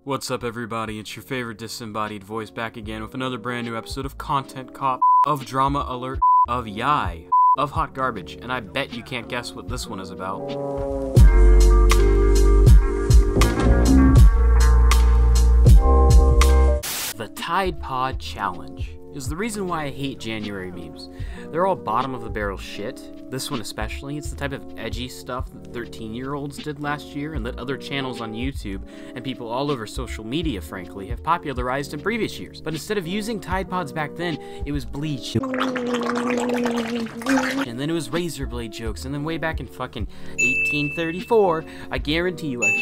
What's up, everybody? It's your favorite disembodied voice back again with another brand new episode of Content Cop, of Drama Alert, of Yai, of Hot Garbage, and I bet you can't guess what this one is about. The Tide Pod Challenge is the reason why I hate January memes. They're all bottom of the barrel shit. This one especially, it's the type of edgy stuff that 13-year-olds did last year and that other channels on YouTube and people all over social media, frankly, have popularized in previous years. But instead of using Tide Pods back then, it was bleach. And then it was razor blade jokes, and then way back in fucking 1834, I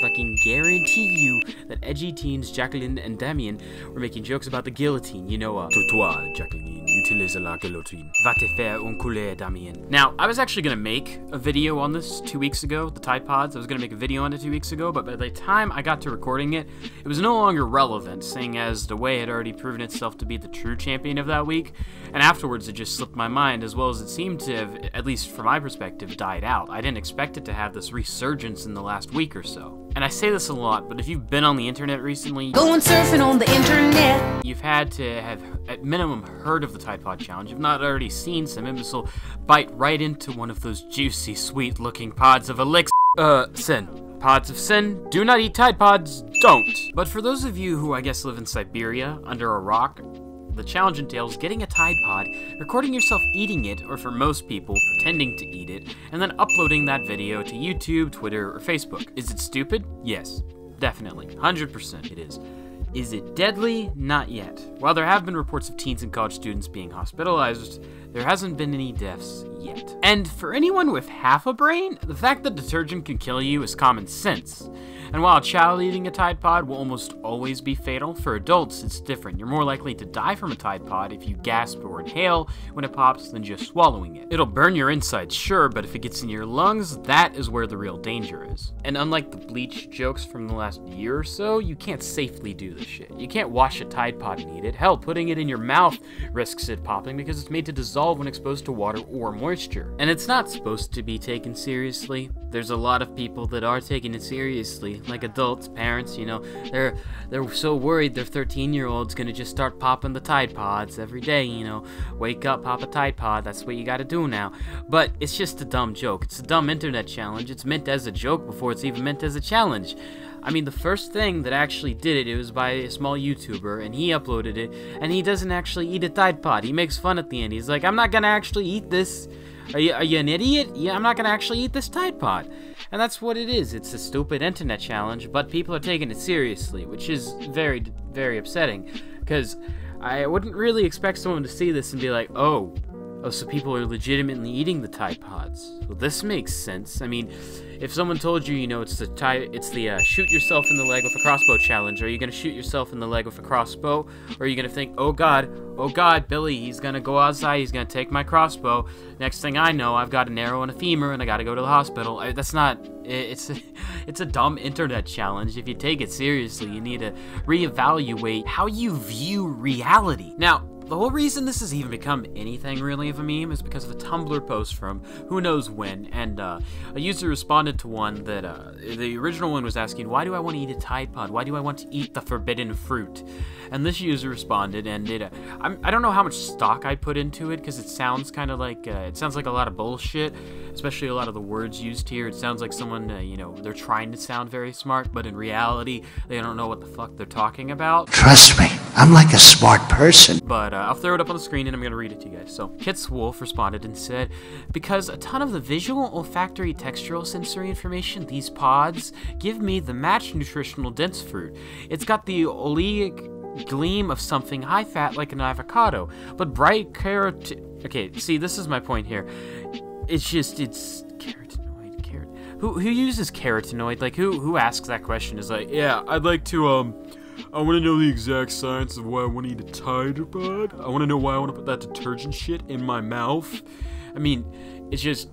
fucking guarantee you that edgy teens Jacqueline and Damien were making jokes about the guillotine, you know, toi, Jacqueline, utilise la guillotine. Va te faire un couler, Damien. Now, I was actually gonna make a video on this 2 weeks ago, the Tide Pods. I was gonna make a video on it 2 weeks ago, but by the time I got to recording it, it was no longer relevant, seeing as the way had already proven itself to be the true champion of that week, and afterwards it just slipped my mind, as well as it seemed to have, at least from my perspective, died out. I didn't expect it to have this resurgence in the last week or so. And I say this a lot, but if you've been on the internet recently, going surfing on the internet, you've had to have, at minimum, heard of the Tide Pod Challenge, if not already seen some imbecile bite right into one of those juicy, sweet-looking pods of elixir. Sin. Pods of sin. Do not eat Tide Pods. Don't. But for those of you who I guess live in Siberia, under a rock, the challenge entails getting a Tide Pod, recording yourself eating it, or for most people, pretending to eat it, and then uploading that video to YouTube, Twitter, or Facebook. Is it stupid? Yes. Definitely. 100% it is. Is it deadly? Not yet. While there have been reports of teens and college students being hospitalized, there hasn't been any deaths yet. And for anyone with half a brain, the fact that detergent can kill you is common sense. And while a child eating a Tide Pod will almost always be fatal, for adults it's different. You're more likely to die from a Tide Pod if you gasp or inhale when it pops than just swallowing it. It'll burn your insides, sure, but if it gets in your lungs, that is where the real danger is. And unlike the bleach jokes from the last year or so, you can't safely do this shit. You can't wash a Tide Pod and eat it. Hell, putting it in your mouth risks it popping because it's made to dissolve when exposed to water or moisture. And it's not supposed to be taken seriously. There's a lot of people that are taking it seriously, like adults, parents, you know, they're so worried their 13-year-old's gonna just start popping the Tide Pods every day, you know, wake up, pop a Tide Pod, that's what you gotta do now. But it's just a dumb joke. It's a dumb internet challenge. It's meant as a joke before it's even meant as a challenge. I mean, the first thing that actually did it was by a small YouTuber, and he uploaded it, and he doesn't actually eat a Tide Pod. He makes fun at the end. He's like, I'm not gonna actually eat this. Are you an idiot? Yeah, I'm not gonna actually eat this Tide Pod. And that's what it is. It's a stupid internet challenge, but people are taking it seriously, which is very, very upsetting. Because I wouldn't really expect someone to see this and be like, oh, so people are legitimately eating the Tide Pods. Well, this makes sense. I mean, if someone told you, you know, it's the shoot yourself in the leg with a crossbow challenge, are you gonna shoot yourself in the leg with a crossbow? Or are you gonna think, oh god, Billy, he's gonna go outside, he's gonna take my crossbow. Next thing I know, I've got an arrow and a femur, and I gotta go to the hospital. That's not. It's a dumb internet challenge. If you take it seriously, you need to reevaluate how you view reality. Now, the whole reason this has even become anything really of a meme is because of a Tumblr post from who knows when, and a user responded to one that, the original one was asking, why do I want to eat a Tide Pod? Why do I want to eat the forbidden fruit? And this user responded, and I don't know how much stock I put into it, because it sounds kind of like, it sounds like a lot of bullshit, especially a lot of the words used here. It sounds like someone, you know, they're trying to sound very smart, but in reality, they don't know what the fuck they're talking about. Trust me, I'm like a smart person. But I'll throw it up on the screen and I'm gonna read it to you guys. So, Kits Wolf responded and said, because a ton of the visual, olfactory, textural, sensory information, these pods give me the matched nutritional dense fruit. It's got the oleic gleam of something high fat like an avocado, but bright carrot. Okay, see, this is my point here. It's carotenoid. Who uses carotenoid? Like, who asks that question? Is like, yeah, I'd like to I want to know the exact science of why I want to eat a Tide Pod. I want to know why I want to put that detergent shit in my mouth. I mean, it's just,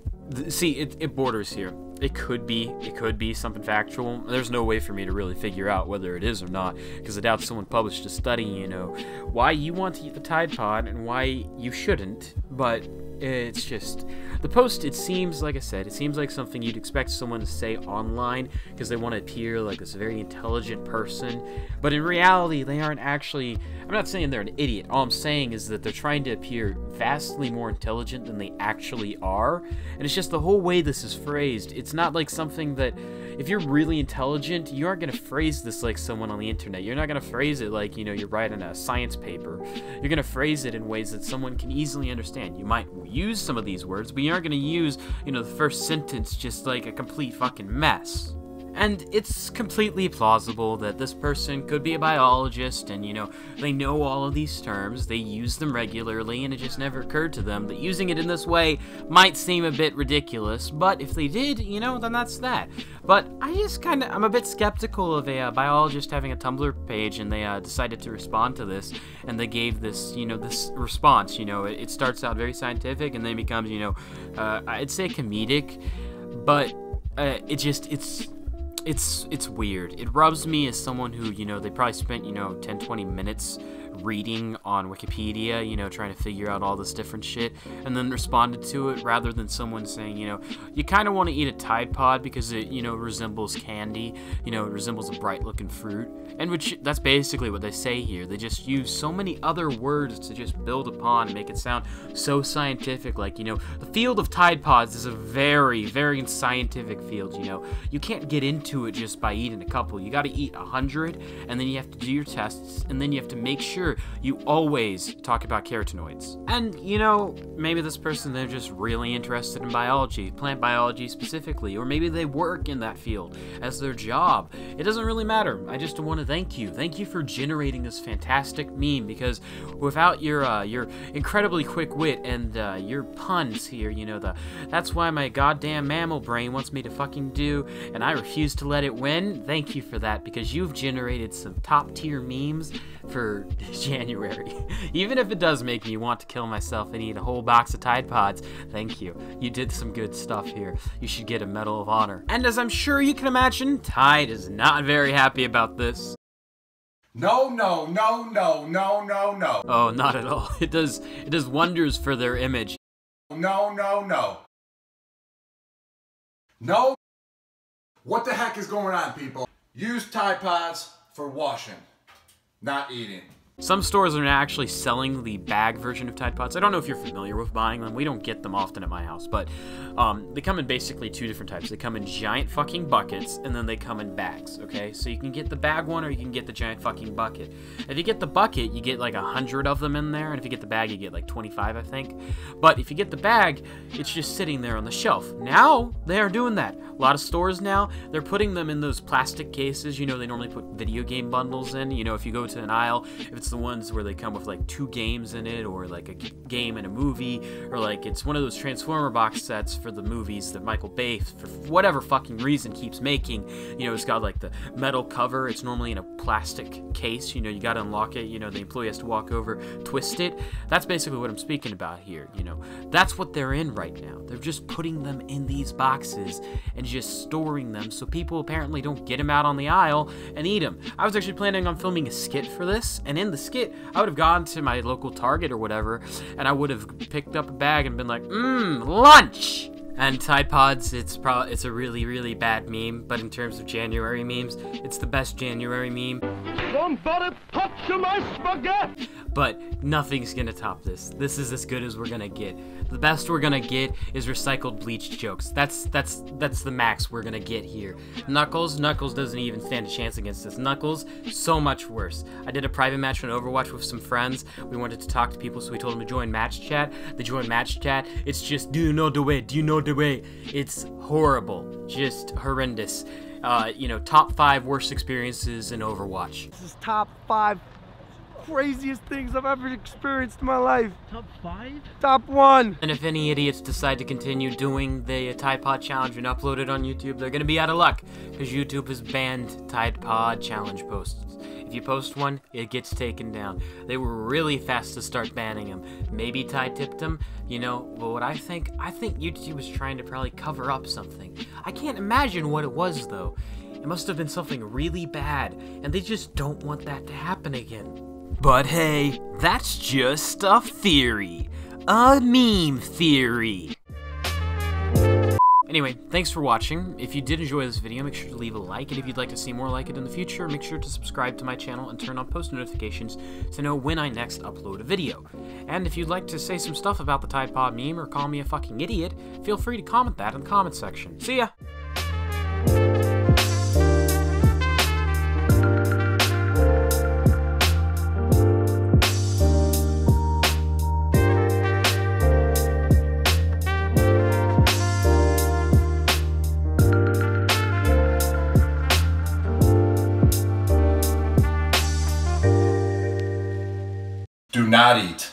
see, it borders here. It could be something factual. There's no way for me to really figure out whether it is or not, because I doubt someone published a study, you know, why you want to eat the Tide Pod and why you shouldn't. But It's just, the post, it seems, like I said, it seems like something you'd expect someone to say online because they want to appear like this very intelligent person, but in reality, they aren't actually, I'm not saying they're an idiot, all I'm saying is that they're trying to appear vastly more intelligent than they actually are, and it's just the whole way this is phrased. It's not like something that, if you're really intelligent, you aren't going to phrase this like someone on the internet. You're not going to phrase it like, you know, you're writing a science paper. You're going to phrase it in ways that someone can easily understand. You might use some of these words, but you aren't going to use, you know, the first sentence just like a complete fucking mess. And it's completely plausible that this person could be a biologist and, you know, they know all of these terms, they use them regularly, and it just never occurred to them that using it in this way might seem a bit ridiculous, but if they did, you know, then that's that. But I'm a bit skeptical of a biologist having a Tumblr page, and they decided to respond to this, and they gave this, you know, this response. You know, it starts out very scientific, and then becomes, you know, I'd say comedic, but it's weird. It rubs me as someone who, you know, they probably spent, you know, 10-20 minutes reading on Wikipedia, you know, trying to figure out all this different shit, and then responded to it rather than someone saying, you know, you kind of want to eat a Tide Pod because it, you know, resembles candy, you know, it resembles a bright looking fruit, and which, that's basically what they say here. They just use so many other words to just build upon and make it sound so scientific, like, you know, the field of Tide Pods is a very, very scientific field, you know. You can't get into it just by eating a couple. You got to eat 100, and then you have to do your tests, and then you have to make sure you always talk about carotenoids. And, you know, maybe this person, they're just really interested in biology, plant biology specifically, or maybe they work in that field as their job. It doesn't really matter. I just want to thank you. Thank you for generating this fantastic meme, because without your incredibly quick wit and your puns here, you know, that's why my goddamn mammal brain wants me to fucking do, and I refuse to let it win. Thank you for that, because you've generated some top tier memes for January. Even if it does make me want to kill myself and eat a whole box of Tide Pods, thank you. You did some good stuff here. You should get a Medal of Honor. And as I'm sure you can imagine, Tide is not very happy about this. No, no, no, no, no, no, no. Oh, not at all. It does wonders for their image. No, no, no. No. What the heck is going on, people? Use Tide Pods for washing, not eating. Some stores are actually selling the bag version of Tide Pods. I don't know if you're familiar with buying them. We don't get them often at my house, but they come in basically two different types. They come in giant fucking buckets, and then they come in bags, okay? So you can get the bag one, or you can get the giant fucking bucket. If you get the bucket, you get like 100 of them in there, and if you get the bag, you get like 25, I think. But if you get the bag, it's just sitting there on the shelf. Now, they are doing that. A lot of stores now, they're putting them in those plastic cases. You know, they normally put video game bundles in. You know, if you go to an aisle, if it's the ones where they come with like 2 games in it, or like a game and a movie, or like it's one of those Transformer box sets for the movies that Michael Bay, for whatever fucking reason, keeps making. You know, it's got like the metal cover. It's normally in a plastic case. You know, you gotta unlock it. You know, the employee has to walk over, twist it. That's basically what I'm speaking about here. You know, that's what they're in right now. They're just putting them in these boxes and just storing them so people apparently don't get them out on the aisle and eat them. I was actually planning on filming a skit for this, and in the skit, I would have gone to my local Target or whatever, and I would have picked up a bag and been like, lunch! And Tide Pods, it's a really, really bad meme, but in terms of January memes, it's the best January meme. Somebody touch my spaghetti! But nothing's gonna top this. This is as good as we're gonna get. The best we're gonna get is recycled bleach jokes. That's the max we're gonna get here. Knuckles doesn't even stand a chance against this. Knuckles, so much worse. I did a private match on Overwatch with some friends. We wanted to talk to people, so we told them to join match chat. They joined match chat. It's just, do you know the way? Do you know the way? It's horrible. Just horrendous. You know, top 5 worst experiences in Overwatch. This is top 5 craziest things I've ever experienced in my life. Top 5? Top 1. And if any idiots decide to continue doing the Tide Pod Challenge and upload it on YouTube, they're gonna be out of luck, because YouTube has banned Tide Pod Challenge posts. If you post one, it gets taken down. They were really fast to start banning them. Maybe Tide tipped them, you know, but what I think YouTube was trying to probably cover up something. I can't imagine what it was, though. It must have been something really bad, and they just don't want that to happen again. But hey, that's just a theory. a meme theory. Anyway, thanks for watching. If you did enjoy this video, make sure to leave a like, and if you'd like to see more like it in the future, make sure to subscribe to my channel and turn on post notifications to know when I next upload a video. And if you'd like to say some stuff about the Tide Pod meme or call me a fucking idiot, feel free to comment that in the comment section. See ya! Do not eat.